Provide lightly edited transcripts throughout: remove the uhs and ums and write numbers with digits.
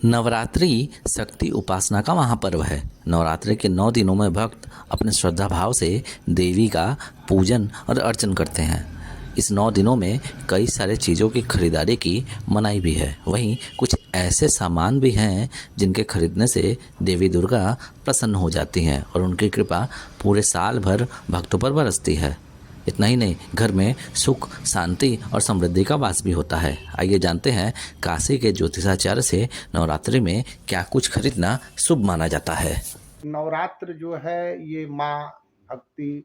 नवरात्रि शक्ति उपासना का महापर्व है। नवरात्रि के 9 दिनों में भक्त अपने श्रद्धा भाव से देवी का पूजन और अर्चन करते हैं। इस 9 दिनों में कई सारे चीज़ों की खरीदारी की मनाही भी है। वहीं कुछ ऐसे सामान भी हैं जिनके खरीदने से देवी दुर्गा प्रसन्न हो जाती हैं और उनकी कृपा पूरे साल भर भक्तों पर बरसती है। इतना ही नहीं, घर में सुख, शांति और समृद्धि का वास भी होता है। आइए जानते हैं काशी के ज्योतिषाचार्य से नवरात्रि में क्या कुछ खरीदना शुभ माना जाता है। नवरात्र जो है ये माँ भक्ति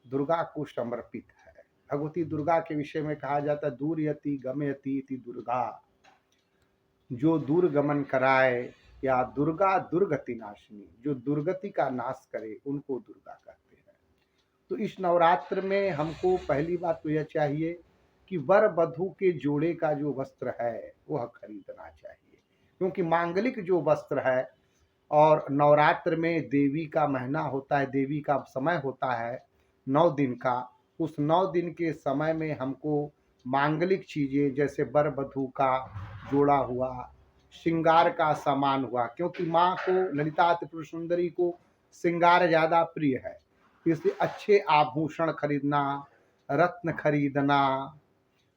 दुर्गा को समर्पित है। भगवती दुर्गा के विषय में कहा जाता है दूरयति गमयति इति दुर्गा, जो दूर गमन कराए, या दुर्गा दुर्गति नाशिनी, जो दुर्गति का नाश करे उनको दुर्गा कहते हैं। तो इस नवरात्र में हमको पहली बात तो यह चाहिए कि वर वधू के जोड़े का जो वस्त्र है वह खरीदना चाहिए, क्योंकि मांगलिक जो वस्त्र है और नवरात्र में देवी का महीना होता है, देवी का समय होता है 9 दिन का। उस 9 दिन के समय में हमको मांगलिक चीज़ें जैसे वर वधू का जोड़ा हुआ, श्रृंगार का सामान हुआ, क्योंकि माँ को ललिता त्रिपुर सुंदरी को श्रृंगार ज़्यादा प्रिय है, इसलिए अच्छे आभूषण खरीदना, रत्न खरीदना,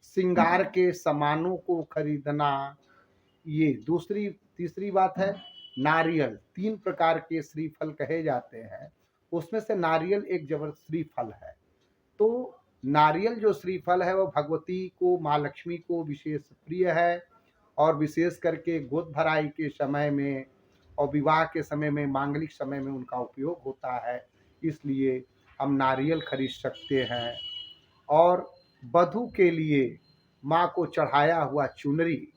श्रृंगार के सामानों को खरीदना। ये दूसरी तीसरी बात है नारियल। 3 प्रकार के श्रीफल कहे जाते हैं, उसमें से नारियल एक श्रीफल है। तो नारियल जो श्रीफल है वो भगवती को, माँ लक्ष्मी को विशेष प्रिय है, और विशेष करके गोद भराई के समय में और विवाह के समय में, मांगलिक समय में उनका उपयोग होता है, इसलिए हम नारियल खरीद सकते हैं। और वधू के लिए माँ को चढ़ाया हुआ चुनरी,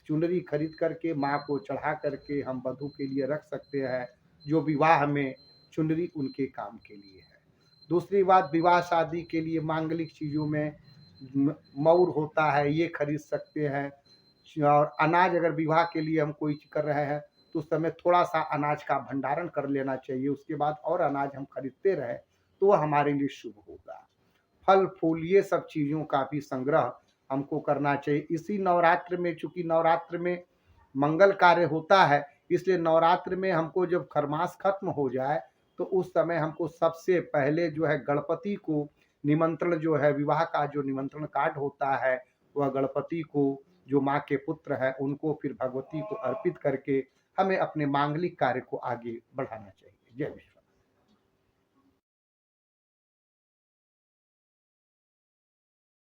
चुनरी खरीद करके माँ को चढ़ा करके हम वधू के लिए रख सकते हैं, जो विवाह में चुनरी उनके काम के लिए है। दूसरी बात, विवाह शादी के लिए मांगलिक चीज़ों में मौर होता है, ये खरीद सकते हैं। और अनाज, अगर विवाह के लिए हम कोई कर रहे हैं तो उस समय थोड़ा सा अनाज का भंडारण कर लेना चाहिए, उसके बाद और अनाज हम खरीदते रहे तो वह हमारे लिए शुभ होगा। फल फूल ये सब चीज़ों का भी संग्रह हमको करना चाहिए। इसी नवरात्र में, चूंकि नवरात्र में मंगल कार्य होता है, इसलिए नवरात्र में हमको जब खरमास खत्म हो जाए तो उस समय हमको सबसे पहले जो है गणपति को निमंत्रण, जो है विवाह का जो निमंत्रण कार्ड होता है, वह गणपति को, जो माँ के पुत्र है, उनको फिर भगवती को अर्पित करके हमें अपने मांगलिक कार्य को आगे बढ़ाना चाहिए। जय विश्व।